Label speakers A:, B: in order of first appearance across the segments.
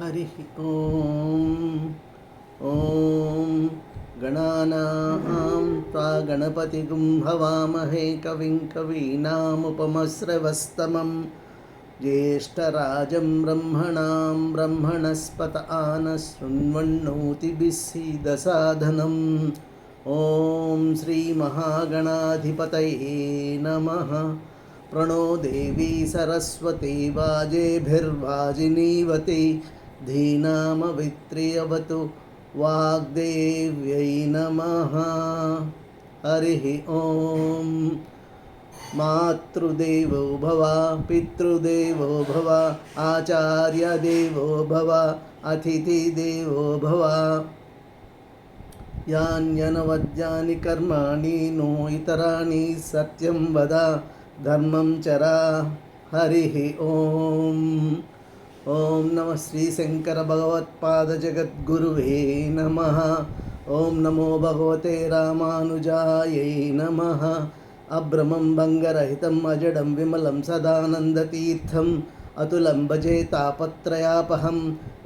A: హరి ఓం. ఓం గణానాం త్వా గణపతిగుం హవామహే కవిం కవీనాముపమశ్రవస్తమం జ్యేష్ఠరాజం బ్రహ్మణాం బ్రహ్మణస్పత ఆనశృణ్వన్నోతిభిస్సీదసాదనం. ఓం శ్రీ మహాగణాధిపతయే నమః. ప్రణో దేవీ సరస్వతి వాజేభిర్వాజినీవతి ధీనామవిత్రియవతు వాగ్దేవ్యై నమః. హరి ఓం. మాతృదేవో భవ, పితృదేవో భవ, ఆచార్యదేవో భవ, అతిథిదేవో భవ. యాన్యనవద్యాని కర్మాణి నో ఇతరాణి సత్యం వద ధర్మం చరా. హరి ఓం. ఓం నమః శ్రీ శంకర భగవత్పాద జగద్గురువే నమః. ఓం నమో భగవతే రామానుజాయై నమః. అభ్రమం భంగరహితం అజడం విమలం సదానందతీర్థం అతులం భజే తాపత్రయాపహం.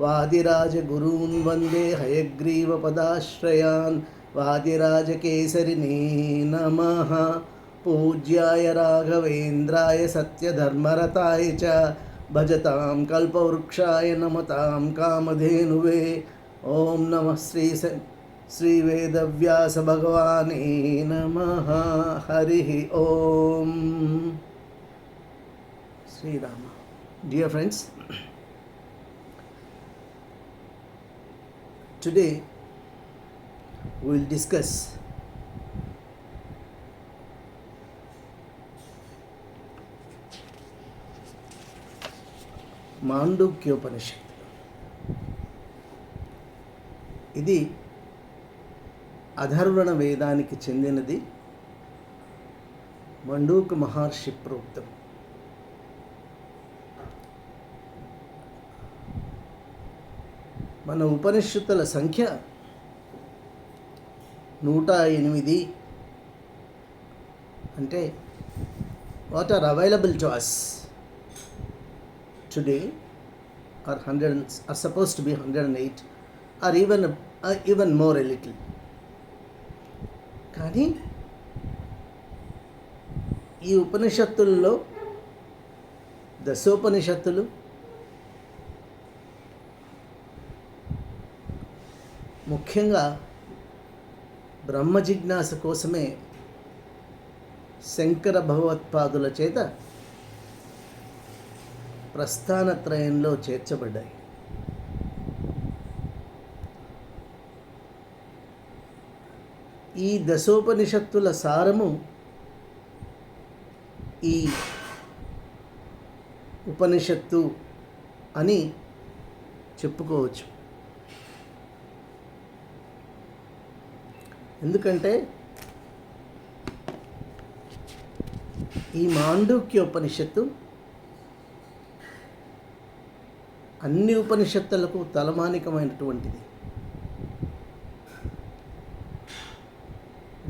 A: వాదిరాజగురూన్ వందే హయగ్రీవపదాశ్రయాన్. వాదిరాజకేసరినే నమః. పూజ్యాయ రాఘవేంద్రాయ సత్యధర్మరతాయ చ భజతాం కల్పవృక్షాయ నమతాం కామధేనువే. ఓం నమః శ్రీ వేదవ్యాస భగవానే నమః. హరి ఓం. Srirama. Dear friends, today we will discuss Mandukya Upanishad. ఇది అధర్వణ వేదానికి చెందినది. మండూక మహర్షి ప్రోక్తం. మన ఉపనిషత్తుల సంఖ్య 108. అంటే what are available to us today are 100 are supposed to be 108 or even more a little. కానీ ఈ ఉపనిషత్తుల్లో దశోపనిషత్తులు, ముఖ్యంగా బ్రహ్మ జిజ్ఞాస కోసమే శంకర భగవత్పాదుల చేత ప్రస్థానత్రయంలో చేర్చబడ్డాయి. ఈ దశోపనిషత్తుల సారము ఈ ఉపనిషత్తు అని చెప్పుకోవచ్చు. ఎందుకంటే ఈ మాండూక్యోపనిషత్తు అన్ని ఉపనిషత్తులకు తలమానికమైనటువంటిది.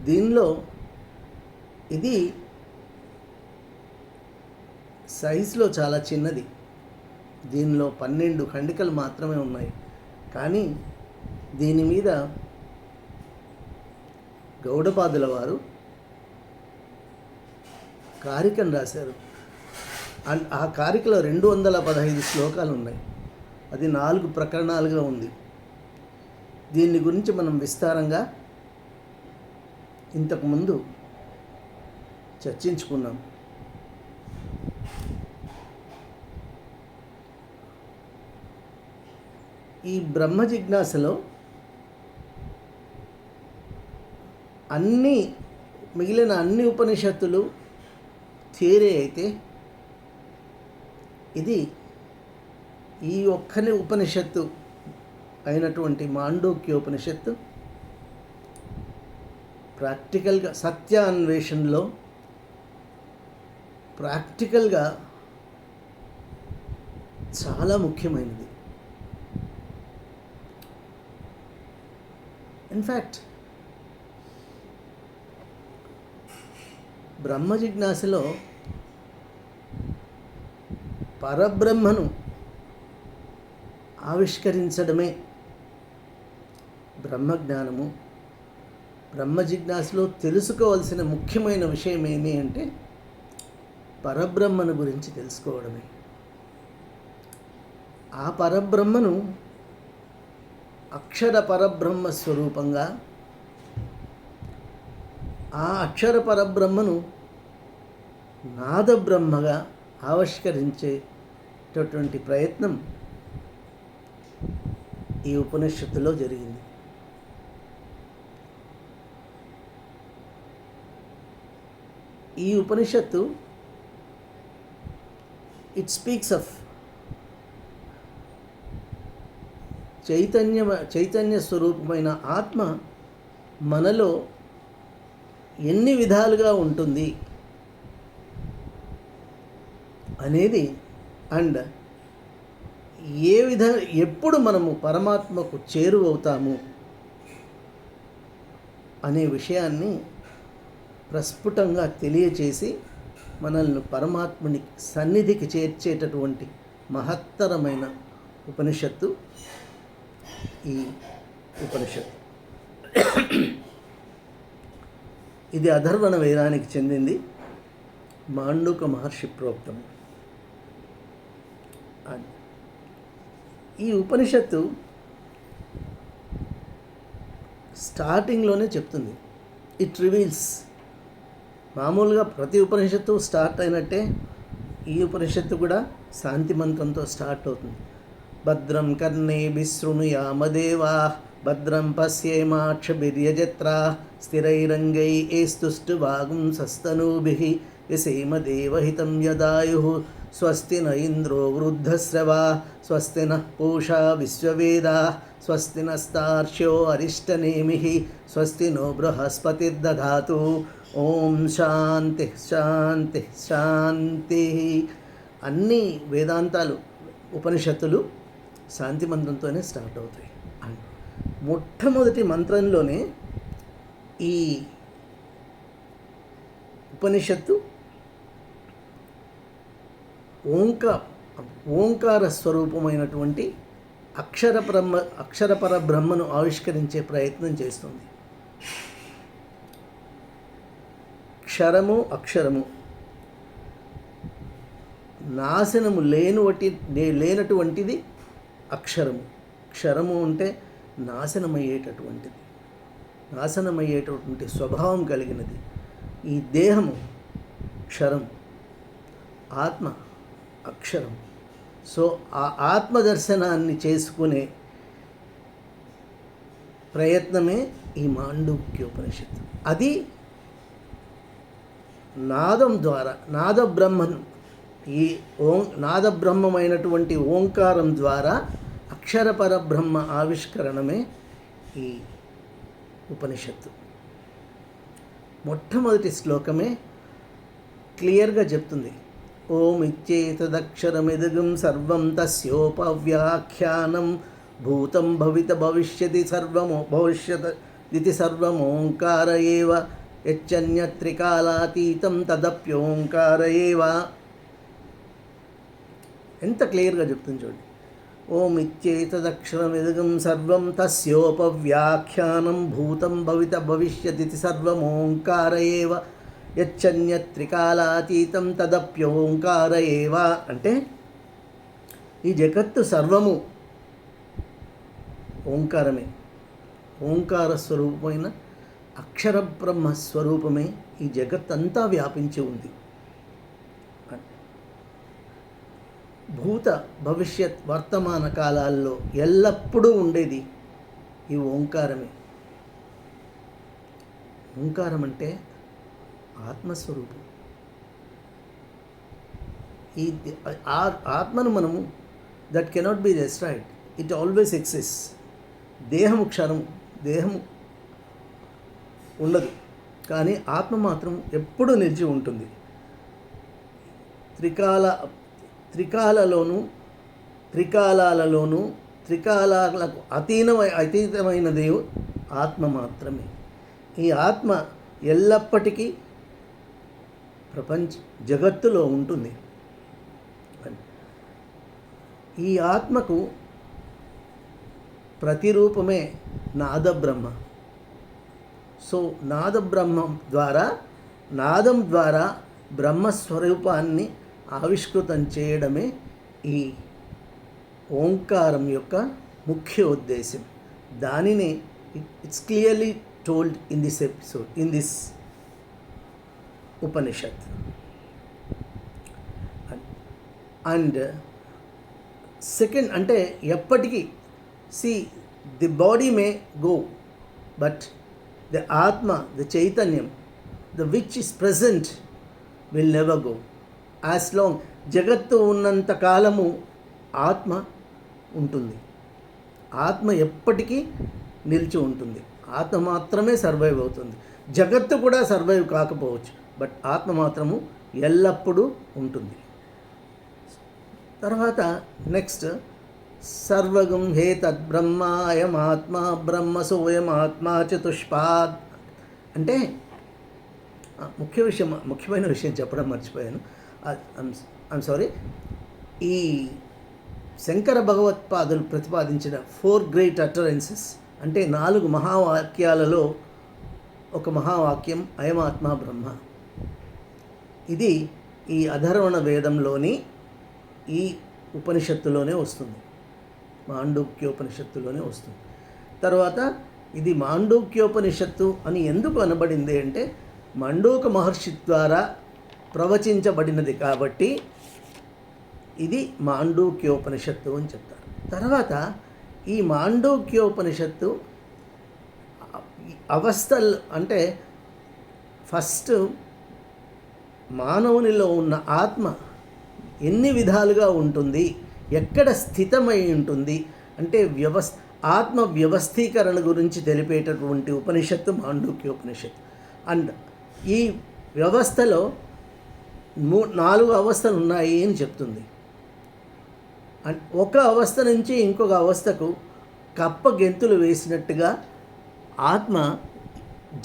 A: దీనిలో ఇది సైజులో చాలా చిన్నది. దీనిలో 12 ఖండికలు మాత్రమే ఉన్నాయి. కానీ దీని మీద గౌడపాదుల వారు కారికను రాశారు. అండ్ ఆ కారికలో 215 శ్లోకాలు ఉన్నాయి. అది 4 ప్రకరణాలుగా ఉంది. దీని గురించి మనం విస్తారంగా ఇంతకుముందు చర్చించుకున్నాం. ఈ బ్రహ్మ జిజ్ఞాసలో మిగిలిన అన్ని ఉపనిషత్తులు థియరీ అయితే, ఇది ఈ ఒక్కని ఉపనిషత్తు అయినటువంటి మాండూక్యోపనిషత్తు ప్రాక్టికల్గా సత్యాన్వేషణలో ప్రాక్టికల్గా చాలా ముఖ్యమైనది. ఇన్ఫ్యాక్ట్ బ్రహ్మ జిజ్ఞాసలో పరబ్రహ్మను ఆవిష్కరించడమే బ్రహ్మజ్ఞానము. బ్రహ్మ జిజ్ఞాసలో తెలుసుకోవాల్సిన ముఖ్యమైన విషయం ఏమి అంటే పరబ్రహ్మను గురించి తెలుసుకోవడమే. ఆ పరబ్రహ్మను అక్షర పరబ్రహ్మ స్వరూపంగా, ఆ అక్షర పరబ్రహ్మను నాదబ్రహ్మగా ఆవిష్కరించేటటువంటి ప్రయత్నం ఈ ఉపనిషత్తులో జరిగింది. ఈ ఉపనిషత్తు ఇట్ స్పీక్స్ ఆఫ్ చైతన్య స్వరూపమైన ఆత్మ మనలో ఎన్ని విధాలుగా ఉంటుంది అనేది, అండ్ ఎప్పుడు మనము పరమాత్మకు చేరువవుతాము అనే విషయాన్ని ప్రస్ఫుటంగా తెలియచేసి మనల్ని పరమాత్ముని సన్నిధికి చేర్చేటటువంటి మహత్తరమైన ఉపనిషత్తు ఈ ఉపనిషత్తు. ఇది అధర్వణ వేదానికి చెందింది, మాండూక మహర్షి ప్రోక్తం. ఈ ఉపనిషత్తు స్టార్టింగ్లోనే చెప్తుంది, ఇట్ రివీల్స్. మామూలుగా ప్రతి ఉపనిషత్తు స్టార్ట్ అయినట్టే ఈ ఉపనిషత్తు కూడా శాంతి మంత్రంతో స్టార్ట్ అవుతుంది. భద్రం కర్ణేభిః శృణుయామదేవా భద్రం పశ్యేమాక్షభిర్యజత్రా స్థిరైరంగైః యసేమ దేవహితం యదాయుః స్వస్తి న ఇంద్రో వృద్ధశ్రవా స్వస్తి నః పూషా విశ్వవేదాః స్వస్తి నస్తార్క్ష్యో అరిష్టనేమిః స్వస్తి నో బృహస్పతిర్దధాతు. ఓం శాంతి శాంతి శాంతి. అన్ని వేదాంతాలు ఉపనిషత్తులు శాంతి మంత్రంతోనే స్టార్ట్ అవుతాయి. అండ్ మొట్టమొదటి మంత్రంలోనే ఈ ఉపనిషత్తు ఓంకార స్వరూపమైనటువంటి అక్షరపర బ్రహ్మను ఆవిష్కరించే ప్రయత్నం చేస్తుంది. క్షరము అక్షరము నాశనము లేనటువంటిది అక్షరము. క్షరము అంటే నాశనమయ్యేటటువంటి స్వభావం కలిగినది. ఈ దేహము క్షరం, ఆత్మ అక్షరం. సో ఆ ఆత్మదర్శనాన్ని చేసుకునే ప్రయత్నమే ఈ మాండూక్యోపనిషత్తు. అది నాదం ద్వారా, నాదబ్రహ్మమైనటువంటి ఓంకారం ద్వారా అక్షరపర బ్రహ్మ ఆవిష్కరణమే ఈ ఉపనిషత్తు. మొట్టమొదటి శ్లోకమే క్లియర్గా చెప్తుంది, ఓం ఇచ్చేతదక్షరమిదగం సర్వం తస్యోపవ్యాఖ్యానం భూతం భవిత భవిష్యతి భవిష్యతి సర్వమోంకార ఏవ యచ్చన్యత్రికాలాతీతం తదప్యోంకార ఏవ. ఎంత క్లియర్గా చెప్తుంది చూడండి. ఓం ఇచ్చేతదక్షరమిదగం సర్వం తస్యోపవ్యాఖ్యానం భూతం భవిత భవిష్యతి సర్వమోంకార ఏవ యచ్చన్యత్రికాలాతీతం తదప్యోంకార ఏవ. అంటే ఈ జగత్తు సర్వము ఓంకారమే. ఓంకార స్వరూపమైన అక్షర బ్రహ్మ స్వరూపమే ఈ జగత్తంతా వ్యాపించి ఉంది. భూత భవిష్యత్ వర్తమాన కాలాల్లో ఎల్లప్పుడూ ఉండేది ఈ ఓంకారమే. ఓంకారం అంటే ఆత్మస్వరూపం. ఈ ఆత్మను మనము that cannot be destroyed, it always exist. దేహము క్షరం, దేహము ఉండదు, కానీ ఆత్మ మాత్రం ఎప్పుడూ నిలిచి ఉంటుంది. త్రికాలాలలోనూ త్రికాలాలకు అతీతమైనది ఆత్మ మాత్రమే. ఈ ఆత్మ ఎల్లప్పటికీ జగత్తులో ఉంటుంది. ఈ ఆత్మకు ప్రతిరూపమే నాద బ్రహ్మ. సో నాదం ద్వారా బ్రహ్మస్వరూపాన్ని ఆవిష్కృతం చేయడమే ఈ ఓంకారం యొక్క ముఖ్య ఉద్దేశం. దానిని it's clearly told in this episode, in this Upanishad. And second అంటే ఎప్పటికీ the body may go, but the ఆత్మ, ద చైతన్యం, the which is present will never go. As long జగత్తు ఉన్నంత కాలము ఆత్మ ఉంటుంది. ఆత్మ ఎప్పటికీ నిలిచి ఉంటుంది. ఆత్మ మాత్రమే సర్వైవ్ అవుతుంది. జగత్తు కూడా సర్వైవ్ కాకపోవచ్చు, బట్ ఆత్మ మాత్రము ఎల్లప్పుడూ ఉంటుంది. తర్వాత నెక్స్ట్ సర్వగం హే తద్బ్రహ్మ అయమాత్మ బ్రహ్మ సోయమాత్మ చతుష్పాద్. అంటే ముఖ్యమైన విషయం చెప్పడం మర్చిపోయాను. I'm sorry. ఈ శంకర భగవత్పాదులు ప్రతిపాదించిన 4 గ్రేట్ అటరెన్సెస్ అంటే 4 మహావాక్యాలలో ఒక మహావాక్యం అయమాత్మ బ్రహ్మ. ఇది ఈ అధర్వణ వేదంలోని ఈ ఉపనిషత్తులోనే వస్తుంది, మాండూక్యోపనిషత్తులోనే వస్తుంది. తర్వాత ఇది మాండూక్యోపనిషత్తు అని ఎందుకు అనబడింది అంటే మండూక మహర్షి ద్వారా ప్రవచించబడినది కాబట్టి ఇది మాండూక్యోపనిషత్తు అని చెప్తారు. తర్వాత ఈ మాండూక్యోపనిషత్తు అవస్థలు అంటే ఫస్ట్ మానవునిలో ఉన్న ఆత్మ ఎన్ని విధాలుగా ఉంటుంది, ఎక్కడ స్థితమై ఉంటుంది అంటే ఆత్మ వ్యవస్థీకరణ గురించి తెలిపేటటువంటి ఉపనిషత్తు మాండూక్యోపనిషత్తు. అండ్ ఈ వ్యవస్థలో 4 అవస్థలు ఉన్నాయి అని చెప్తుంది. అండ్ ఒక అవస్థ నుంచి ఇంకొక అవస్థకు కప్ప గెంతులు వేసినట్టుగా ఆత్మ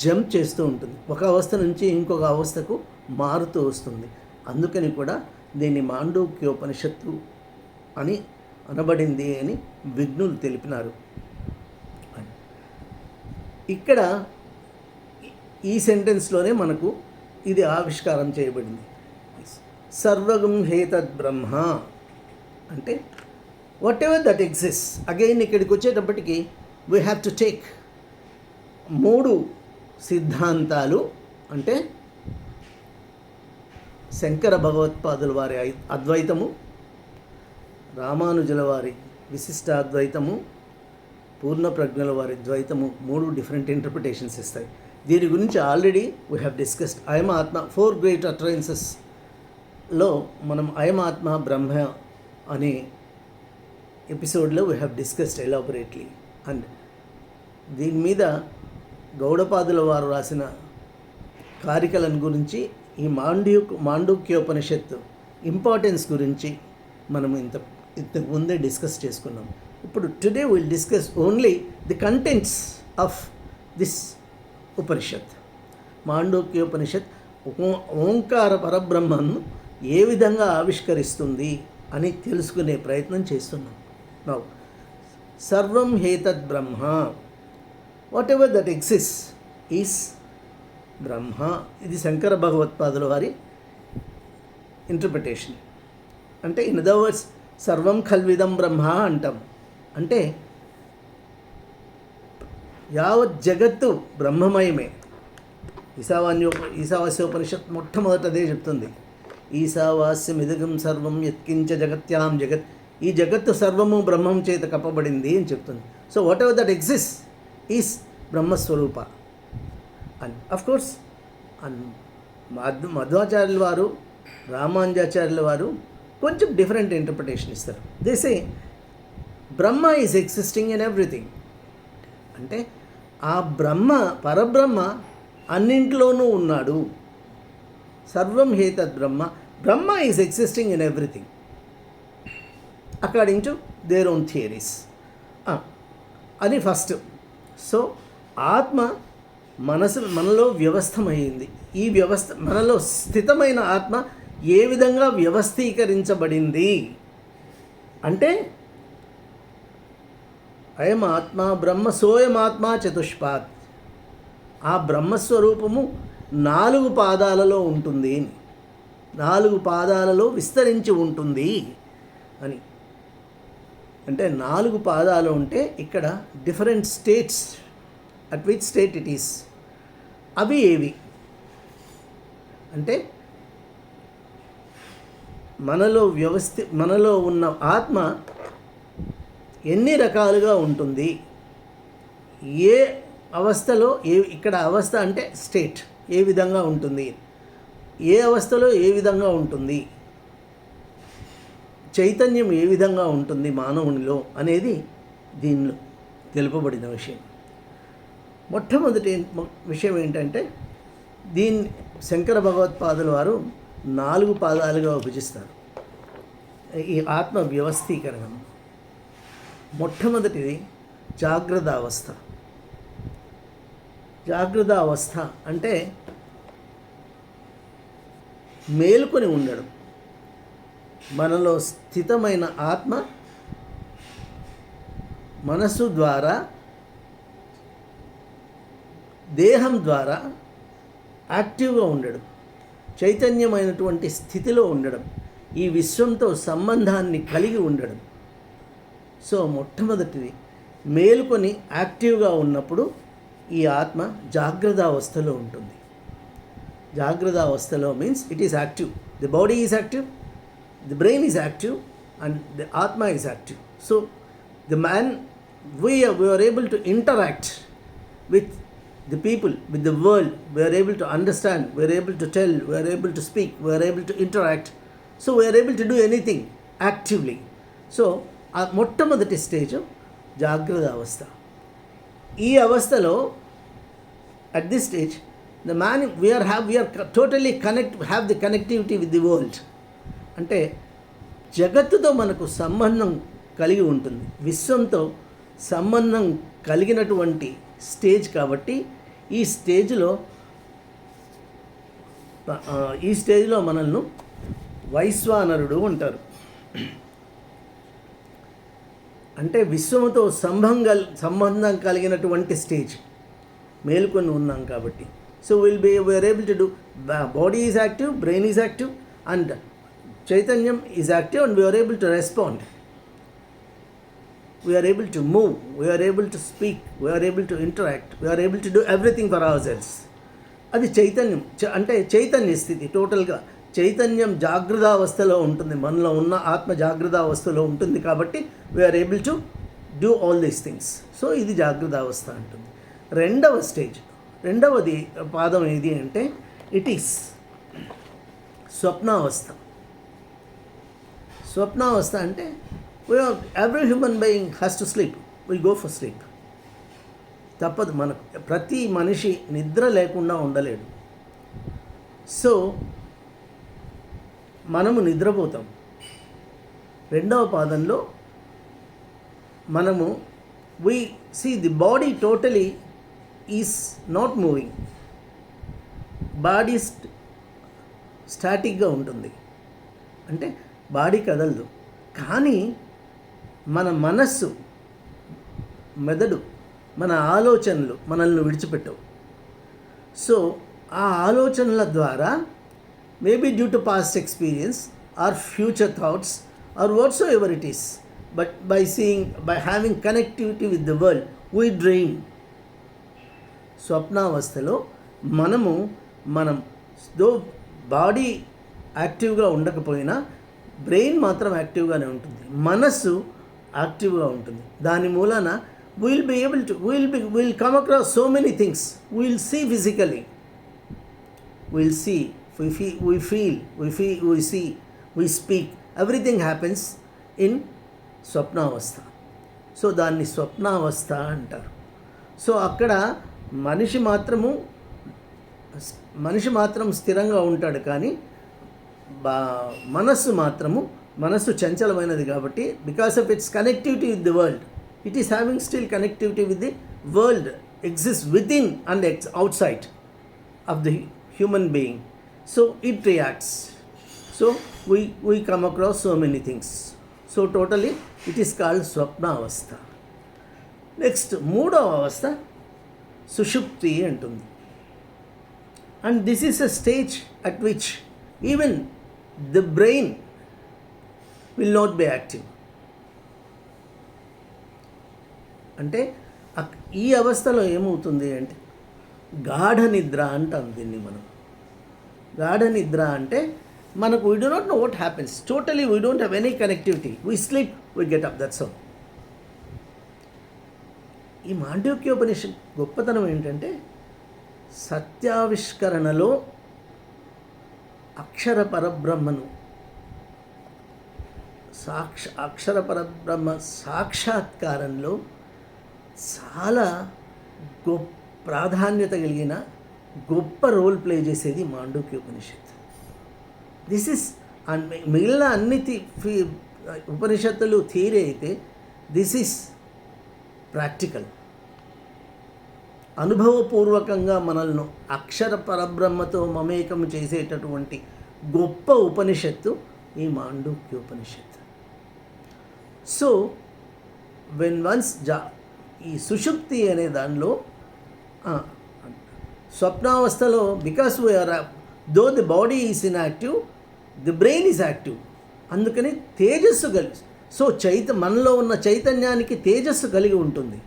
A: జంప్ చేస్తూ ఉంటుంది. ఒక అవస్థ నుంచి ఇంకొక అవస్థకు మారుతూ వస్తుంది. అందుకని కూడా దీన్ని మాండూక్యోపనిషత్తు అని అనబడింది అని విజ్ఞులు తెలిపినారు. ఇక్కడ ఈ సెంటెన్స్లోనే మనకు ఇది ఆవిష్కారం చేయబడింది. సర్వగం హేతద్ బ్రహ్మ అంటే what ever that exist. Again ఇక్కడికి వచ్చేటప్పటికి వీ హ్యావ్ టు టేక్ 3 సిద్ధాంతాలు అంటే శంకర భగవత్పాదుల వారి అద్వైతము, రామానుజుల వారి విశిష్టాద్వైతము, పూర్ణప్రజ్ఞుల వారి ద్వైతము 3 డిఫరెంట్ ఇంటర్ప్రిటేషన్స్ ఇస్తాయి. దీని గురించి ఆల్రెడీ వీ హ్యావ్ డిస్కస్డ్. అయమాత్మ 4 గ్రేట్ అటరెన్సెస్లో మనం అయమాత్మ బ్రహ్మ అనే ఎపిసోడ్లో we have discussed elaborately. And దీని మీద గౌడపాదుల వారు రాసిన కారికలను గురించి, ఈ మాండూక్యోపనిషత్తు ఇంపార్టెన్స్ గురించి మనం ఇంతకు ముందే డిస్కస్ చేసుకున్నాం. ఇప్పుడు today will discuss only the contents of this Upanishad. Mandukyopanishad ఓంకార పరబ్రహ్మను ఏ విధంగా ఆవిష్కరిస్తుంది అని తెలుసుకునే ప్రయత్నం చేస్తున్నాం. నౌ సర్వం హేతద్ బ్రహ్మ, whatever that exist is Brahma. ఇది శంకర భగవత్పాదుల వారి ఇంటర్ప్రిటేషన్. అంటే ఇన్ అదర్ వర్డ్స్ సర్వం ఖల్విదం బ్రహ్మ అంటాం. అంటే యావత్ జగత్తు బ్రహ్మమయమే. ఈశావాస్యోపనిషత్ మొట్టమొదట అదే చెప్తుంది. ఈశావాస్యమిదగం సర్వం యత్కించ జగత్యాం జగత్. ఈ జగత్తు సర్వము బ్రహ్మం చేత కప్పబడింది అని చెప్తుంది. So whatever that exist is బ్రహ్మస్వరూప. అండ్ అఫ్ కోర్స్ మధ్వాచార్యుల వారు, రామానుజాచార్యుల వారు కొంచెం డిఫరెంట్ ఇంటర్ప్రిటేషన్ ఇస్తారు. They say Brahma is existing in everything. అంటే ఆ పరబ్రహ్మ అన్నింటిలోనూ ఉన్నాడు. సర్వం హేతద్ బ్రహ్మ is existing in everything according to their own theories అని ఫస్ట్. సో ఆత్మ మనలో వ్యవస్థమైంది. ఈ వ్యవస్థ మనలో స్థితమైన ఆత్మ ఏ విధంగా వ్యవస్థీకరించబడింది అంటే అయం ఆత్మ బ్రహ్మ సోయమాత్మ చతుష్పాత్. ఆ బ్రహ్మస్వరూపము 4 పాదాలలో ఉంటుంది, 4 పాదాలలో విస్తరించి ఉంటుంది అని. అంటే 4 పాదాలు ఉంటే ఇక్కడ different states, at which state it is. అవి ఏవి అంటే మనలో ఉన్న ఆత్మ ఎన్ని రకాలుగా ఉంటుంది, ఏ అవస్థలో ఇక్కడ అవస్థ అంటే స్టేట్ ఏ విధంగా ఉంటుంది, ఏ అవస్థలో ఏ విధంగా ఉంటుంది, చైతన్యం ఏ విధంగా ఉంటుంది మానవునిలో అనేది దీనిలో తెలుపబడిన విషయం. మొట్టమొదటి విషయం ఏంటంటే దీన్ని శంకర భగవత్పాదుల వారు 4 పాదాలుగా విభజిస్తారు ఈ ఆత్మ వ్యవస్థీకరణం. మొట్టమొదటిది జాగ్రత్త అవస్థ. జాగ్రత్త అవస్థ అంటే మేలుకొని ఉండడం. మనలో స్థితమైన ఆత్మ మనసు ద్వారా, దేహం ద్వారా యాక్టివ్గా ఉండడం, చైతన్యమైనటువంటి స్థితిలో ఉండడం, ఈ విశ్వంతో సంబంధాన్ని కలిగి ఉండడం. సో మొట్టమొదటిది మేలుకొని యాక్టివ్గా ఉన్నప్పుడు ఈ ఆత్మ జాగ్రత్త అవస్థలో ఉంటుంది. జాగ్రత్త అవస్థలో means it is active, the body is active, the brain is active and the atma is active. So the man we are able to interact with the people, with the world. We are able to understand, we are able to tell, we are able to speak, we are able to interact. So we are able to do anything actively. So ఆ మొట్టమొదటి stage జాగ్రత్త అవస్థ. ఈ అవస్థలో at this stage the man we are totally have the connectivity with the world. అంటే జగత్తుతో మనకు సంబంధం కలిగి ఉంటుంది, విశ్వంతో సంబంధం కలిగినటువంటి స్టేజ్. కాబట్టి ఈ స్టేజ్లో మనల్ని వైశ్వానరుడు అంటారు. అంటే విశ్వముతో సంబంధం కలిగినటువంటి స్టేజ్ మేల్కొని ఉన్నాం కాబట్టి. So we are able to do, body is active, brain is active and chaitanyam is active and we are able to respond. We are able to move, we are able to speak, we are able to interact, we are able to do everything for ourselves. అది చైతన్యం. అంటే చైతన్య స్థితి. టోటల్గా చైతన్యం జాగ్రత్త అవస్థలో ఉంటుంది, మనలో ఉన్న ఆత్మ జాగ్రత్త అవస్థలో ఉంటుంది. కాబట్టి we're able to do all these things. So ఇది జాగ్రత్త అవస్థ అంటుంది. రెండవది పాదం ఏది అంటే ఇట్ ఈస్ స్వప్నావస్థ. స్వప్నావస్థ అంటే every human being has to sleep, will go for sleep. తప్పదు, మనకు ప్రతి మనిషి నిద్ర లేకుండా ఉండలేడు. సో మనము నిద్రపోతాం. రెండవ పాదంలో మనము we see the body totally is not moving, body స్టాటిక్గా ఉంటుంది. అంటే బాడీ కదలదు. కానీ మన మనస్సు, మెదడు, మన ఆలోచనలు మనల్ని విడిచిపెట్టవు. సో ఆ ఆలోచనల ద్వారా maybe due to past experience or future thoughts or whatsoever it is, but by having connectivity with the world we dream. స్వప్నావస్థలో మనం దో బాడీ యాక్టివ్గా ఉండకపోయినా బ్రెయిన్ మాత్రం యాక్టివ్గానే ఉంటుంది, మనస్సు యాక్టివ్గా ఉంటుంది. దాని మూలన we'll come across so many things. We'll see physically, we see, we speak, everything happens in స్వప్నావస్థ. సో దాన్ని స్వప్నావస్థ అంటారు. సో అక్కడ మనిషి మాత్రం స్థిరంగా ఉంటాడు, కానీ మనస్సు చంచలమైనది. కాబట్టి because of its connectivity with the world, it is having still connectivity with the world, exist within and outside of the human being. So it reacts. So we come across so many things. So totally it is called స్వప్నావస్థ. Next మూడవ అవస్థ సుషుప్తి అంటుంది. And this is a stage at which even the brain will not be active. అంటే ఈ అవస్థలో ఏమవుతుంది అంటే గాఢ నిద్ర అంటాం దీన్ని మనం. గాఢ నిద్ర అంటే మనకు we do not know what happens, totally we don't have any connectivity, we sleep, we get up, that's all. ఈ మాండూక్యోపనిషత్ గొప్పతనం ఏంటంటే సత్యావిష్కరణలో అక్షర పరబ్రహ్మను అక్షర పరబ్రహ్మ సాక్షాత్కారంలో చాలా ప్రాధాన్యత కలిగిన గొప్ప రోల్ ప్లే చేసేది మాండూక్యోపనిషత్. దిస్ ఇస్ మిగిలిన అన్ని ఉపనిషత్తులు థియరీ అయితే, దిస్ ఈస్ ప్రాక్టికల్. అనుభవపూర్వకంగా మనల్ని అక్షర పరబ్రహ్మతో మమేకం చేసేటటువంటి గొప్ప ఉపనిషత్తు ఈ మాండూక్యోపనిషత్. సో వెన్ వన్స్ ఈ సుషుప్తి అనే దానిలో స్వప్నావస్థలో, because we are though the body is inactive, the brain is active. అందుకని తేజస్సు కలిగి, సో మనలో ఉన్న చైతన్యానికి తేజస్సు కలిగి ఉంటుంది.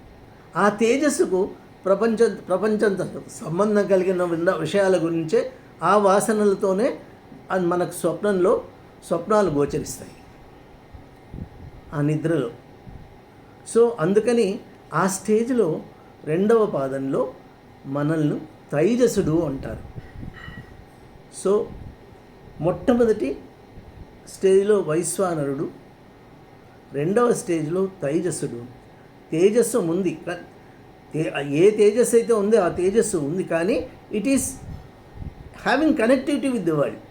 A: ఆ తేజస్సుకు ప్రపంచంతో సంబంధం కలిగిన విషయాల గురించే ఆ వాసనలతోనే అది మనకు స్వప్నాలు గోచరిస్తాయి ఆ నిద్రలో. సో అందుకని ఆ స్టేజ్లో రెండవ పాదంలో మనల్ని తైజసుడు అంటారు. సో మొట్టమొదటి స్టేజ్లో వైశ్వానరుడు, రెండవ స్టేజ్లో తైజసుడు. తేజస్సు ఉంది, ఏ తేజస్సు అయితే ఉందో ఆ తేజస్సు ఉంది, కానీ it is having connectivity with the world.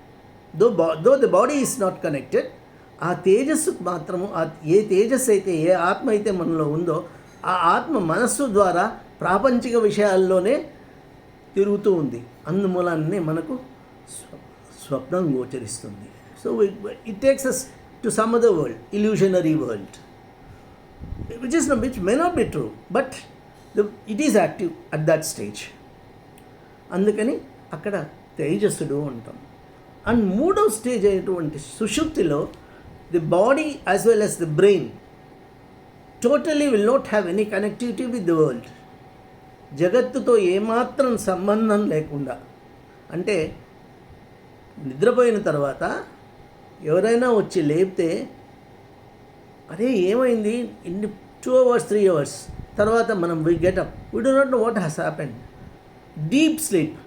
A: Though the body is not connected. ఆ తేజస్సుకు మాత్రము, ఏ తేజస్సు అయితే, ఏ ఆత్మ అయితే మనలో ఉందో ఆ ఆత్మ మనస్సు ద్వారా ప్రాపంచిక విషయాల్లోనే తిరుగుతూ ఉంది. అందుమూలాన్ని మనకు స్వప్నం గోచరిస్తుంది. So it takes us to some other world, illusionary world, which may not be true, but it is active at that stage. అందుకని అక్కడ తేజస్సుడు అంటాం. అండ్ మూడవ స్టేజ్ అయినటువంటి సుషుప్తిలో the body as well as the brain totally will not have any connectivity with the world. జగత్తుతో ఏమాత్రం సంబంధం లేకుండా, అంటే నిద్రపోయిన తర్వాత ఎవరైనా వచ్చి లేపితే, అరే ఏమైంది, 2 hours 3 hours తర్వాత మనం we get up, we do not know what has happened. Deep sleep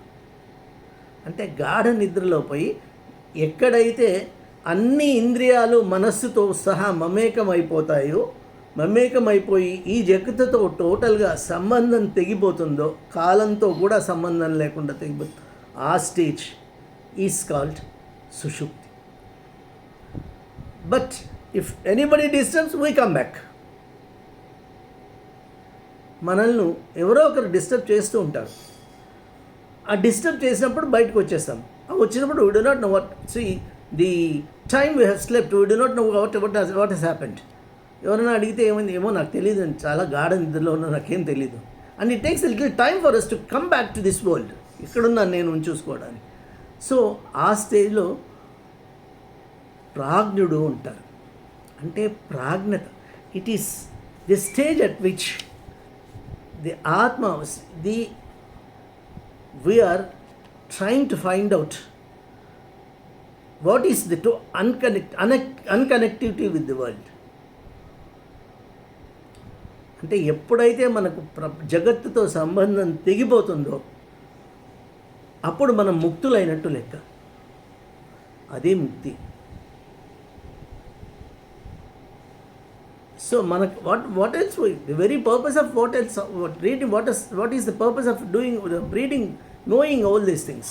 A: అంటే గాఢ నిద్రలో పోయి, ఎక్కడైతే అన్ని ఇంద్రియాలు మనస్సుతో సహా మమేకమైపోతాయో, మమేకమైపోయి ఈ జగత్తుతో టోటల్గా సంబంధం తెగిపోతుందో, కాలంతో కూడా సంబంధం లేకుండా తెగిపోతుంది, ఆ స్టేజ్ ఈజ్ కాల్డ్ సుషుప్తి. But if anybody disturbs we come back. మనల్ని ఎవరో ఒకరు డిస్టర్బ్ చేస్తూ ఉంటారు. ఆ డిస్టర్బ్ చేసినప్పుడు బయటకు వచ్చేస్తాం. వచ్చినప్పుడు we do not know what, the time we have slept, we do not know what has happened. ఎవరైనా అడిగితే ఏమైంది, ఏమో నాకు తెలియదు, చాలా గాఢ నిద్రలో ఉన్నా, నాకేం తెలీదు. And it takes little time for us to come back to this world, ఇక్కడున్నాను నేను చూసుకోవడానికి. సో ఆ స్టేజ్లో ప్రాజ్ఞుడు ఉంటారు. అంటే ప్రాజ్ఞత, it is the stage at which the atma, we are trying to find out what is the unconnectivity with the world. అంటే ఎప్పుడైతే మనకు జగత్తుతో సంబంధం తెగిపోతుందో అప్పుడు మనం ముక్తులైనట్టు లెక్క. అదే ముక్తి. సో మనకు what else, the very purpose of what is the purpose of doing reading, knowing all these things?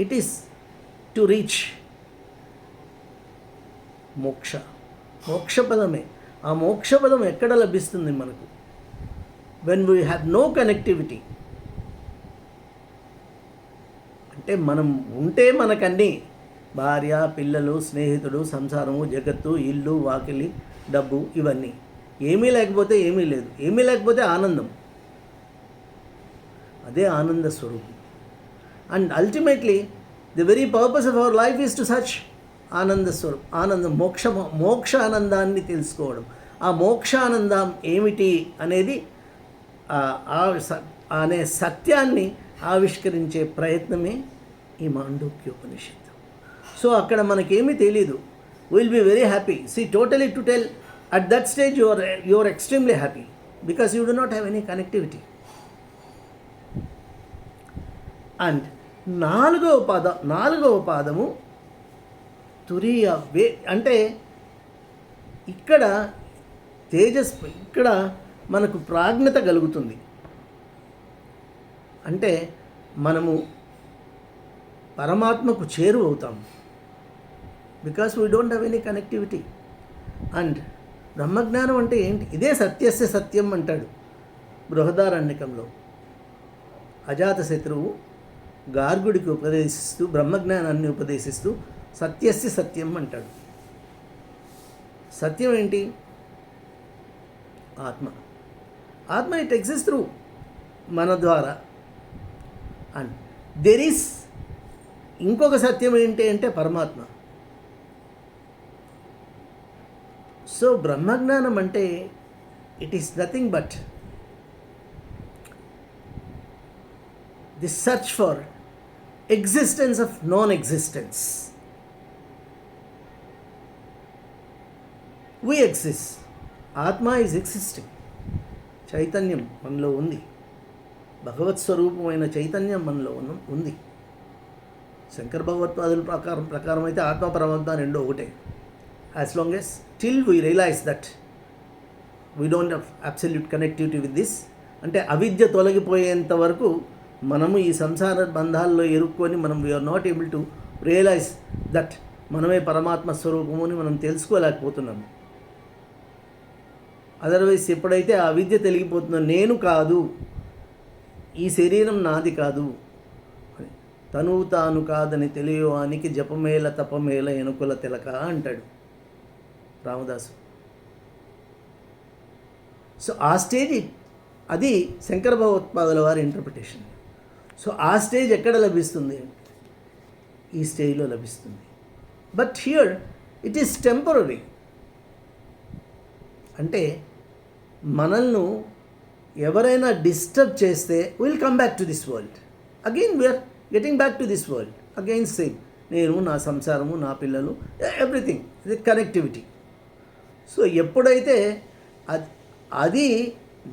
A: It is to reach మోక్ష. మోక్షపదమే. ఆ మోక్షపదం ఎక్కడ లభిస్తుంది మనకు? when we have no connectivity. అంటే మనం ఉంటే మనకన్నీ భార్య, పిల్లలు, స్నేహితుడు, సంసారము, జగత్తు, ఇల్లు, వాకిలి, డబ్బు, ఇవన్నీ. ఏమీ లేకపోతే ఏమీ లేదు, ఏమీ లేకపోతే ఆనందం, అదే ఆనంద స్వరూపం. And ultimately the very purpose of our life is to such ఆనంద స్వరూపం, ఆనందం, మోక్ష ఆనందాన్ని తెలుసుకోవడం. ఆ మోక్షానందం ఏమిటి అనేది అనే సత్యాన్ని ఆవిష్కరించే ప్రయత్నమే ఈ మాండూక్యోపనిషత్తు. సో అక్కడ మనకేమీ తెలీదు, will be very happy. See totally to tell at that stage you are extremely happy because you do not have any connectivity. And నాలుగవ పాదము తురీయ అంటే ఇక్కడ ఇక్కడ మనకు ప్రాజ్ఞత కలుగుతుంది. అంటే మనము పరమాత్మకు చేరువవుతాము because we don't have any connectivity. And బ్రహ్మజ్ఞానం అంటే ఏంటి? ఇదే సత్యస్య సత్యం అంటాడు బృహదారణ్యకంలో. అజాతశత్రువు గార్గుడికి ఉపదేశిస్తూ, బ్రహ్మజ్ఞానాన్ని ఉపదేశిస్తూ సత్యస్య సత్యం అంటాడు. సత్యం ఏంటి? ఆత్మ ఇట్ ఎగ్జిస్ట్ త్రూ మన ద్వారా. అండ్ దెర్ ఈస్ ఇంకొక సత్యం ఏంటి అంటే పరమాత్మ. సో బ్రహ్మజ్ఞానం అంటే it is nothing but the search for existence of non existence. We exist. ఆత్మ ఈజ్ ఎగ్జిస్టింగ్. చైతన్యం మనలో ఉంది, భగవత్ స్వరూపమైన చైతన్యం మనలో ఉంది. శంకర భగవత్పాదుల ప్రకారం అయితే ఆత్మ పరమాత్మ రెండో ఒకటే. As long as till we realise that we don't have absolute connectivity with this, అంటే అవిద్య తొలగిపోయేంత వరకు మనము ఈ సంసార బంధాల్లో ఇరుక్కొని మనం we're not able to realise that మనమే పరమాత్మ స్వరూపము అని మనం తెలుసుకోలేకపోతున్నాము. అదర్వైజ్ ఎప్పుడైతే ఆ విద్య తెలిగిపోతుందో, నేను కాదు, ఈ శరీరం నాది కాదు, తనువు తాను కాదని తెలియవానికి జపమేల తపమేల ఎనుకుల తిలక అంటాడు రామదాసు. సో ఆ స్టేజ్, అది శంకర భగవత్పాదుల వారి ఇంటర్ప్రిటేషన్. సో ఆ స్టేజ్ ఎక్కడ లభిస్తుంది? ఈ స్టేజ్లో లభిస్తుంది. But here it is temporary. అంటే మనల్ని ఎవరైనా డిస్టర్బ్ చేస్తే will come back to this world again. We're getting back to this world again. Same నేను, నా సంసారము, నా పిల్లలు, ఎవ్రీథింగ్, ఇది కనెక్టివిటీ. సో ఎప్పుడైతే అది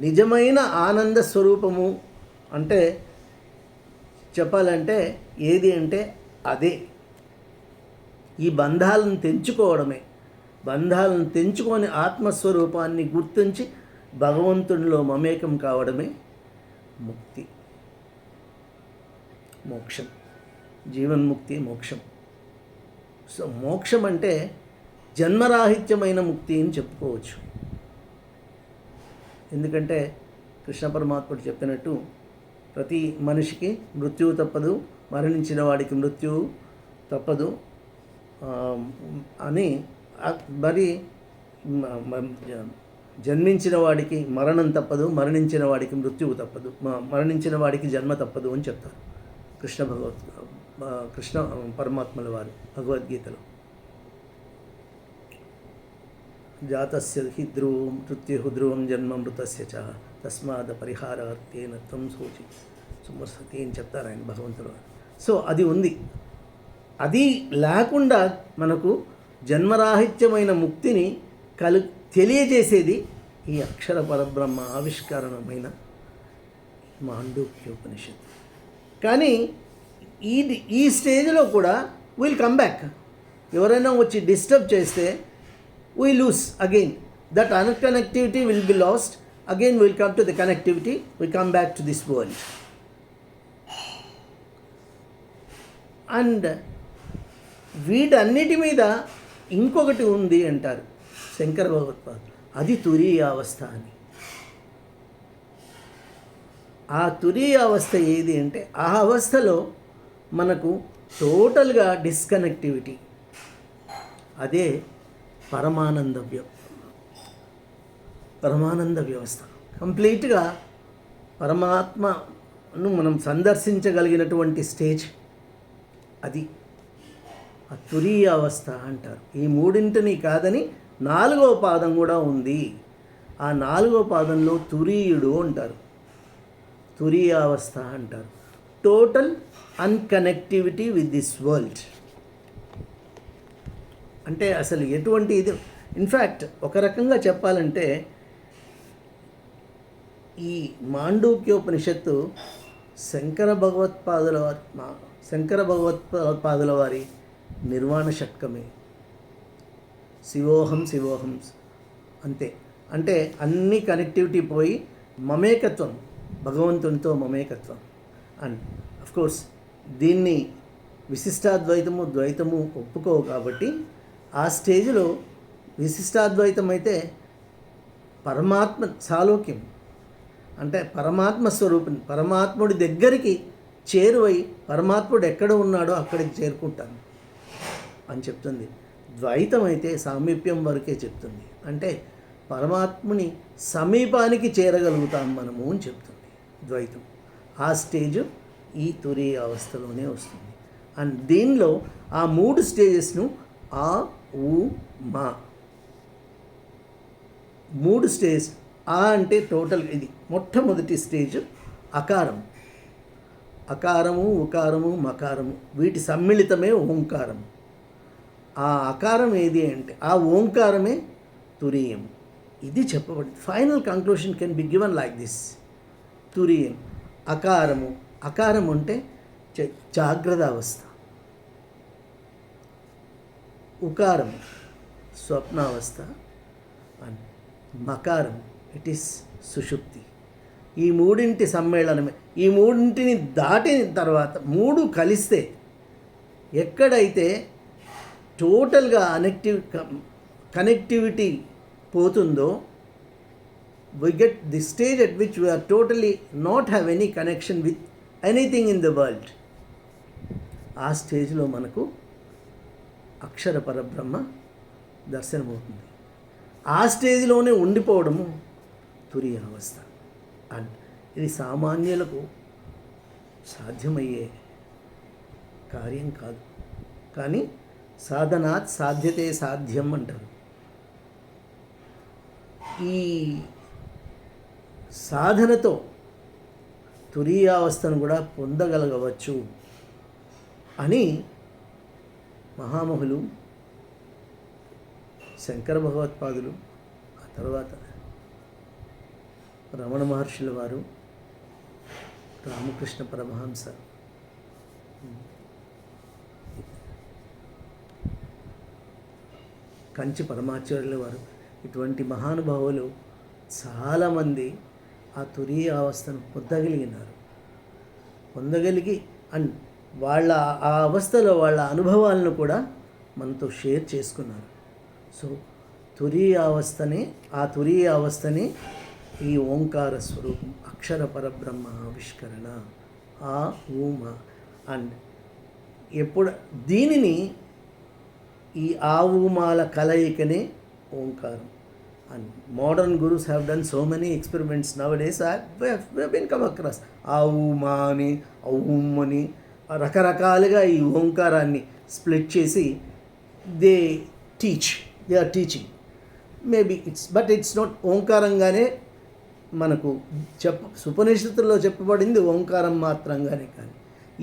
A: నిజమైన ఆనంద స్వరూపము అంటే చెప్పాలంటే ఏది అంటే అదే ఈ బంధాలను తెంచుకోవడమే. బంధాలను తెంచుకొని ఆత్మస్వరూపాన్ని గుర్తించి భగవంతునిలో మమేకం కావడమే ముక్తి, మోక్షం, జీవన్ముక్తి, మోక్షం. సో మోక్షం అంటే జన్మరాహిత్యమైన ముక్తి అని చెప్పుకోవచ్చు. ఎందుకంటే కృష్ణ పరమాత్ముడు చెప్పినట్టు ప్రతి మనిషికి మృత్యువు తప్పదు, మరణించిన వాడికి మృత్యువు తప్పదు అని. మరి జన్మించిన వాడికి మరణం తప్పదు, మరణించిన వాడికి మృత్యువు తప్పదు, మరణించిన వాడికి జన్మ తప్పదు అని చెప్తారు కృష్ణ పరమాత్మల వారు భగవద్గీతలో. జాతస్య హి ధ్రువం మృత్యు ధ్రువం జన్మ మృతస్య చ తస్మాద పరిహారార్థేన త్వం సూచి సుమర్సతి అని చెప్తారు ఆయన భగవంతుడు. సో అది ఉంది. అది లేకుండా మనకు జన్మరాహిత్యమైన ముక్తిని తెలియజేసేది ఈ అక్షర పరబ్రహ్మ ఆవిష్కరణమైన మాండూక్యోపనిషత్తు. కానీ ఈ స్టేజ్లో కూడా విల్ కమ్ బ్యాక్. ఎవరైనా వచ్చి డిస్టర్బ్ చేస్తే we lose again. That unconnectivity will be lost. Again we'll come to the connectivity. We come back to this world. And వీటన్నిటి మీద ఇంకొకటి ఉంది అంటారు శంకర భగవత్పాదులు. అది తురీయ అవస్థ అని. ఆ తురీయ అవస్థ ఏది అంటే ఆ అవస్థలో మనకు టోటల్గా డిస్కనెక్టివిటీ. అదే పరమానందవ్యం. పరమానంద వ్యవస్థ. కంప్లీట్గా పరమాత్మను మనం సందర్శించగలిగినటువంటి స్టేజ్ అది ఆ తురీయ అవస్థ అంటారు. ఈ మూడింటిని కాదని 4వ పాదం కూడా ఉంది. ఆ 4వ పాదంలో తురీయుడు అంటారు, తురీయ అవస్థ అంటారు. Total unconnectivity with this world. అంటే అసలు ఎటువంటి ఇది, ఇన్ఫ్యాక్ట్ ఒక రకంగా చెప్పాలంటే ఈ మాండూక్యోపనిషత్తు శంకర భగవత్పాదుల వారి నిర్వాణ షట్కమే. శివోహం శివోహం అంతే. అంటే అన్ని కనెక్టివిటీ పోయి మమేకత్వం, భగవంతునితో మమేకత్వం. అండ్ అఫ్కోర్స్ దీన్ని విశిష్టాద్వైతము ద్వైతము ఒప్పుకోవు కాబట్టి ఆ స్టేజ్లో విశిష్టాద్వైతం అయితే పరమాత్మ సాలోక్యం, అంటే పరమాత్మ స్వరూపం, పరమాత్ముడి దగ్గరికి చేరువై పరమాత్ముడు ఎక్కడ ఉన్నాడో అక్కడికి చేరుకుంటాను అని చెప్తుంది. ద్వైతం అయితే సామీప్యం వరకే చెప్తుంది, అంటే పరమాత్ముని సమీపానికి చేరగలుగుతాం మనము అని చెప్తుంది ద్వైతం. ఆ స్టేజ్ ఈ తురీయ అవస్థలోనే వస్తుంది. అండ్ దీనిలో ఆ 3 స్టేజెస్ను ఆ ఊ మా 3 స్టేజ్. ఆ అంటే టోటల్ ఇది మొట్టమొదటి స్టేజ్ అకారం. అకారము, ఉకారము, మకారము వీటి సమ్మిళితమే ఓంకారం. ఆ అకారం ఏది అంటే ఆ ఓంకారమే తురీయం. ఇది చెప్పబడింది. Final conclusion can be given like this. తురీయం అకారము. అకారం అంటే జాగ్రత్త అవస్థ, ఉకారం స్వప్నావస్థ, అండ్ మకారం ఇట్ ఈస్ సుషుప్తి. ఈ మూడింటి సమ్మేళనమే. ఈ మూడింటిని దాటిన తర్వాత 3 కలిస్తే ఎక్కడైతే టోటల్గా కనెక్టివిటీ పోతుందో we get the stage at which we are totally not have any connection with anything in the world. ఆ స్టేజ్లో మనకు అక్షర పరబ్రహ్మ దర్శనమవుతుంది. ఆ స్టేజ్లోనే ఉండిపోవడము తురీయ అవస్థ. అండ్ ఇది సామాన్యులకు సాధ్యమయ్యే కార్యం కాదు, కానీ సాధనాత్ సాధ్యతే సాధ్యం అంటారు. ఈ సాధనతో తురీయావస్థను కూడా పొందగలగవచ్చు అని మహామహులు శంకర భగవత్పాదులు, ఆ తర్వాత రమణ మహర్షుల వారు, రామకృష్ణ పరమహంస, కంచి పరమాచార్యుల వారు, ఇటువంటి మహానుభావులు చాలామంది ఆ తురీయ అవస్థను పొందగలిగి అండ్ వాళ్ళ ఆ అవస్థలో వాళ్ళ అనుభవాలను కూడా మనతో షేర్ చేసుకున్నారు. సో ఆ తురీయ అవస్థనే ఈ ఓంకార స్వరూపం, అక్షర పరబ్రహ్మ ఆవిష్కరణ, ఆ ఊమ. అండ్ ఎప్పుడు దీనిని ఈ ఆ ఊమాల కలయికనే ఓంకారం. And modern gurus have done so many experiments nowadays. We have been come across ఆవుమా అని, ఔం అని రకరకాలుగా ఈ ఓంకారాన్ని స్ప్లిట్ చేసి they are teaching. Maybe it's not ఓంకారంగానే మనకు ఉపనిషత్తుల్లో చెప్పబడింది ఓంకారం మాత్రంగానే, కానీ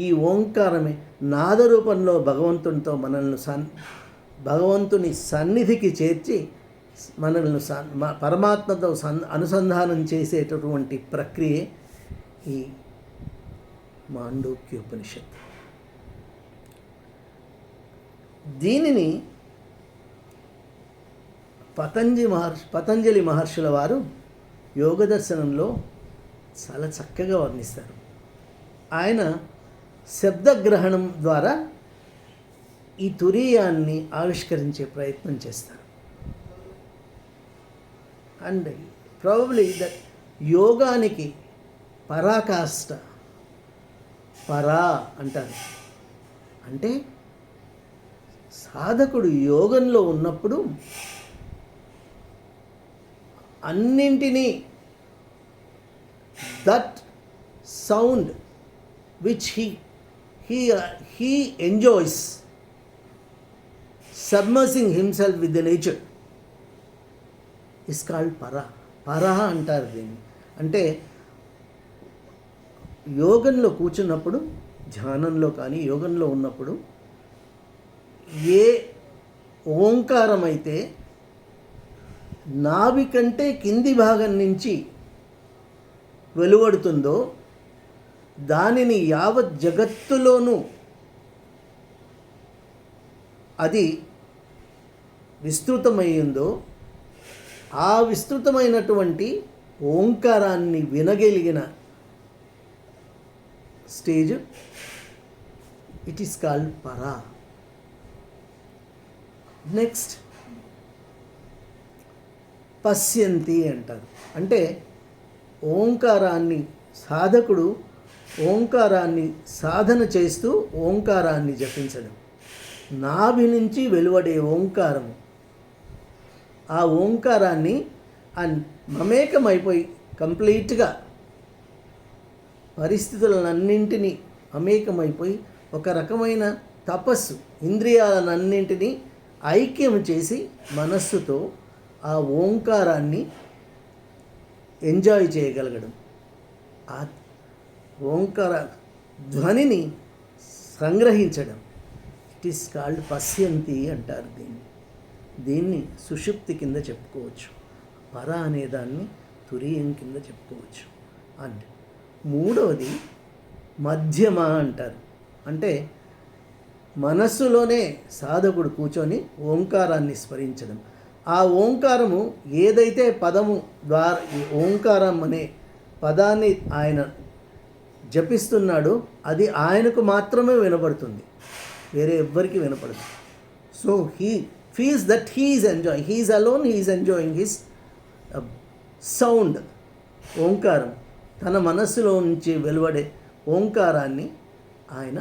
A: ఈ ఓంకారమే నాద రూపంలో భగవంతునితో భగవంతుని సన్నిధికి చేర్చి మనల్ని పరమాత్మతో అనుసంధానం చేసేటటువంటి ప్రక్రియే ఈ మాండూక్యోపనిషత్తు. దీనిని పతంజలి మహర్షుల వారు యోగ దర్శనంలో చాలా చక్కగా వర్ణిస్తారు. ఆయన శబ్దగ్రహణం ద్వారా ఈ తురీయాన్ని ఆవిష్కరించే ప్రయత్నం చేస్తారు. అండ్ ప్రాబబ్లీ దట్ యోగానికి పరాకాష్ట, పరా అంటారు. అంటే సాధకుడు యోగంలో ఉన్నప్పుడు అన్నింటినీ, that sound which he enjoys submersing himself with the nature is called para అంటారు దీన్ని. అంటే యోగంలో కూర్చున్నప్పుడు, ధ్యానంలో కానీ యోగంలో ఉన్నప్పుడు ఏ ఓంకారం అయితే నాభి కంటే కింది భాగం నుంచి వెలువడుతుందో, దానిని యావత్ జగత్తులోనూ అది విస్తృతమైందో, ఆ విస్తృతమైనటువంటి ఓంకారాన్ని వినగలిగిన స్టేజ్ ఇట్ ఈస్ కాల్డ్ పరా. నెక్స్ట్ పశ్యంతి అంటారు. అంటే ఓంకారాన్ని సాధకుడు ఓంకారాన్ని సాధన చేస్తూ ఓంకారాన్ని జపించడం, నాభి నుంచి వెలువడే ఓంకారము, ఆ ఓంకారాన్ని మమేకమైపోయి కంప్లీట్గా పరిస్థితులన్నింటినీ మమేకమైపోయి ఒక రకమైన తపస్సు, ఇంద్రియాలన్నింటినీ ఐక్యం చేసి మనస్సుతో ఆ ఓంకారాన్ని ఎంజాయ్ చేయగలగడం, ఆ ఓంకార ధ్వనిని సంగ్రహించడం, ఇట్ ఈస్ కాల్డ్ పశ్యంతి అంటారు. దీన్ని సుషుప్తి కింద చెప్పుకోవచ్చు. పర అనేదాన్ని తురీయం కింద చెప్పుకోవచ్చు. అండ్ మూడవది మధ్యమ అంటారు. అంటే మనస్సులోనే సాధకుడు కూర్చొని ఓంకారాన్ని స్మరించడం. ఆ ఓంకారము ఏదైతే పదము ద్వారా, ఓంకారం అనే పదాన్ని ఆయన జపిస్తున్నాడో అది ఆయనకు మాత్రమే వినపడుతుంది, వేరే ఎవ్వరికి వినపడదు. So he feels that he is enjoying, he is alone, he is enjoying his sound, ఓంకారం. తన మనస్సులో నుంచి వెలువడే ఓంకారాన్ని ఆయన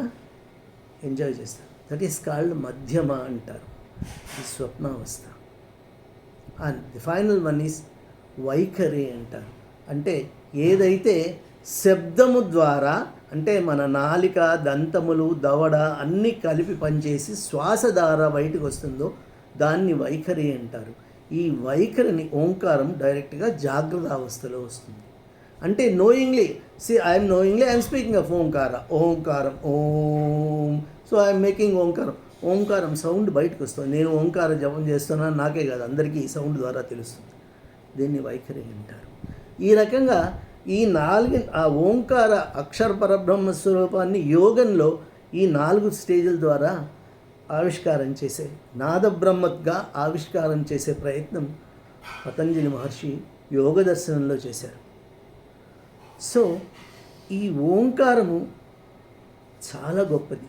A: ఎంజాయ్ చేస్తారు. దట్ ఈస్ కాల్డ్ మధ్యమ అంటారు, ఈ స్వప్నావస్థ. And the final one is వైఖరి అంటారు. అంటే ఏదైతే శబ్దము ద్వారా, అంటే మన నాలిక, దంతములు, దవడ అన్నీ కలిపి పనిచేసి శ్వాస ద్వారా బయటకు వస్తుందో దాన్ని వైఖరి అంటారు. ఈ వైఖరిని ఓంకారం డైరెక్ట్గా జాగ్రత్త అవస్థలో వస్తుంది. అంటే knowingly, I'm speaking of Omkaram Om, so I'm making Omkaram sound బయటకు వస్తుంది. నేను ఓంకార జపం చేస్తున్నాను, నాకే కాదు అందరికీ ఈ సౌండ్ ద్వారా తెలుస్తుంది. దీన్ని వైఖరి అంటారు. ఈ రకంగా ఈ ఆ ఓంకార అక్షర పరబ్రహ్మ స్వరూపాన్ని యోగంలో ఈ 4 స్టేజ్ల ద్వారా ఆవిష్కారం చేసే, నాదబ్రహ్మగా ఆవిష్కారం చేసే ప్రయత్నం పతంజలి మహర్షి యోగ దర్శనంలో చేశారు. సో ఈ ఓంకారము చాలా గొప్పది.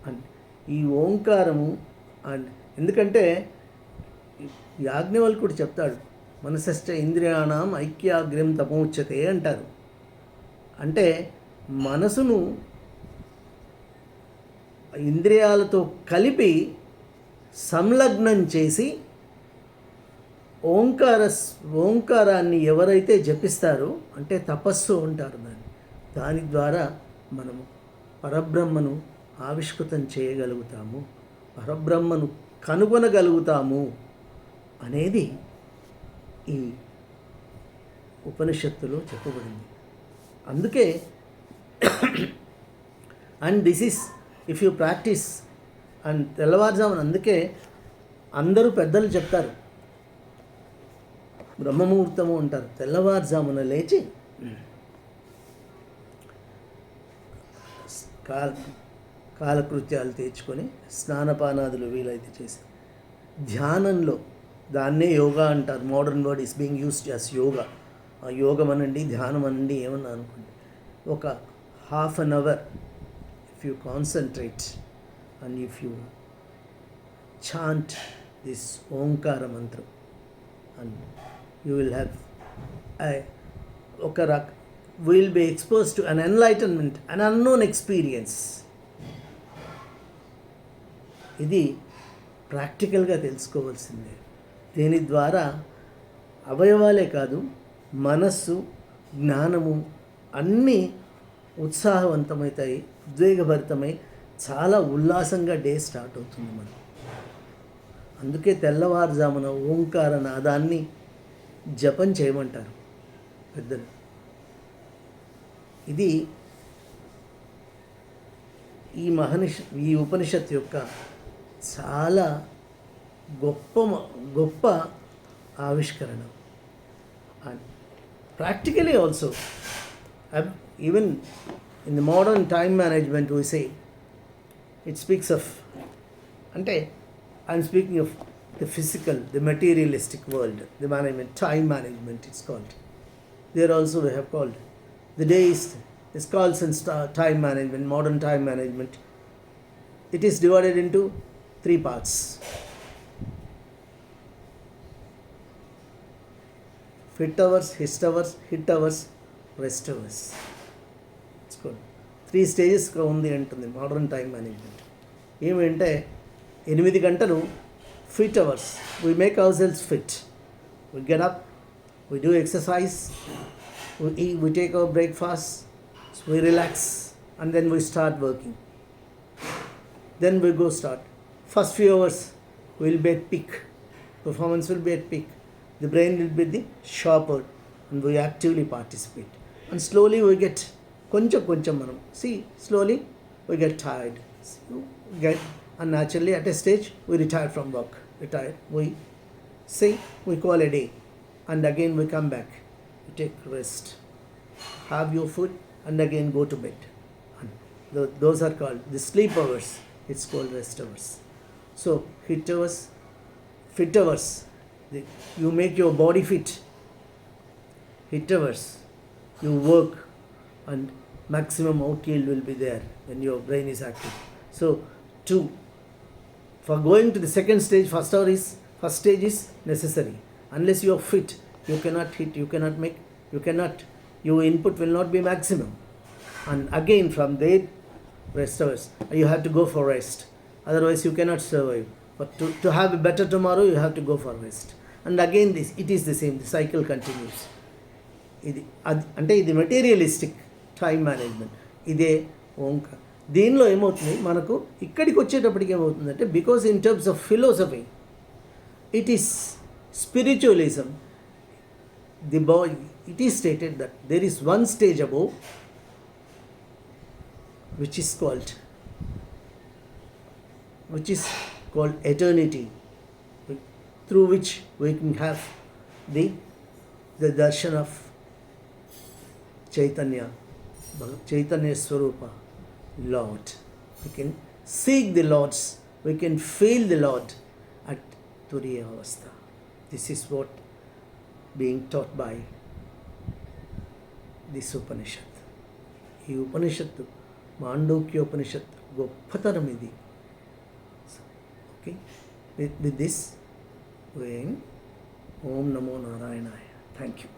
A: అండ్ ఈ ఓంకారము ఎందుకంటే యాజ్ఞవల్కుడు చెప్తాడు, మనసశ్చ ఇంద్రియాణం ఐక్యాగ్ర్యం తపోముచ్యతే అంటారు. అంటే మనసును ఇంద్రియాలతో సంలగ్నం చేసి ఓంకారాన్ని ఎవరైతే జపిస్తారో, అంటే తపస్సు అంటారు దాని ద్వారా మనము పరబ్రహ్మను ఆవిష్కృతం చేయగలుగుతాము, పరబ్రహ్మను కనుగొనగలుగుతాము అనేది ఈ ఉపనిషత్తులో చెప్పబడింది. అందుకే and this is if you practice and తెల్లవారుజామున, అందుకే అందరూ పెద్దలు చెప్తారు, బ్రహ్మముహూర్తము అంటారు, తెల్లవారుజామున లేచి కాలకృత్యాలు తీర్చుకొని స్నానపానాదులు వీలైతే చేసి ధ్యానంలో, దాన్నే యోగా అంటారు. Modern word is being used as yoga. యోగం అనండి, ధ్యానం అనండి, ఏమన్నా అనుకోండి. ఒక ½ an hour if you concentrate and if you chant this Omkara mantra, and you will have will be exposed to an enlightenment, an unknown experience. ఇది ప్రాక్టికల్గా తెలుసుకోవాల్సిందే. దీని ద్వారా అవయవాలే కాదు, మనస్సు, జ్ఞానము అన్నీ ఉత్సాహవంతమవుతాయి, ఉద్వేగభరితమై చాలా ఉల్లాసంగా డే స్టార్ట్ అవుతుంది మనకు. అందుకే తెల్లవారుజామున ఓంకార నాదాన్ని జపం చేయమంటారు పెద్దలు. ఇది ఈ ఉపనిషత్తు యొక్క చాలా గొప్ప ఆవిష్కరణ. And practically also, even in the modern time management we say it speaks of, అంటే I'm speaking of the physical, the materialistic world, the management, time management it's called. There also we have called the days is called since time management, modern time management. It is divided into 3 parts. Fit hours, hit hours, rest hours. It's called 3 stages ఉంది అంటుంది modern time management. ఏమంటే 8 గంటలు fit hours. We make our cells fit. We get up, we do exercise, we take our breakfast, so we relax, and then we start working. Then we go start. First few hours will be at peak. Performance will be at peak. The brain will be the sharper, and we actively participate. And slowly we get koncham manam. See, slowly we get tired. And naturally at a stage we retire from work. We say we call a day, and again we come back. You take rest, have your food, and again go to bed. And those are called the sleep hours. It's called rest hours. So hit hours, fit hours, you make your body fit. Hit hours, you work, and maximum out yield will be there when your brain is active. So for going to the second stage, first stage is necessary. Unless you are fit, you cannot hit, your input will not be maximum. And again from there, rest hours, you have to go for rest, otherwise you cannot survive. But to have a better tomorrow, you have to go for rest. And again it is the same, the cycle continues. అంటే ఇది materialistic time management. ఇదే ఓంకార్. దీనిలో ఏమవుతుంది మనకు ఇక్కడికి వచ్చేటప్పటికి ఏమవుతుందంటే, because in terms of philosophy it is spiritualism. It is stated that there is one stage above which is called eternity, through which we can have the darshan of Chaitanya Swarupa, Lord. We can seek the Lord's, we can feel the Lord at Turiya Avastha. This is what being taught by this Upanishad. ఈ ఉపనిషత్తు మాండూక్యోపనిషత్తు గొప్పతనం ఇది. Okay, with this ఓం నమో నారాయణాయ. Thank you.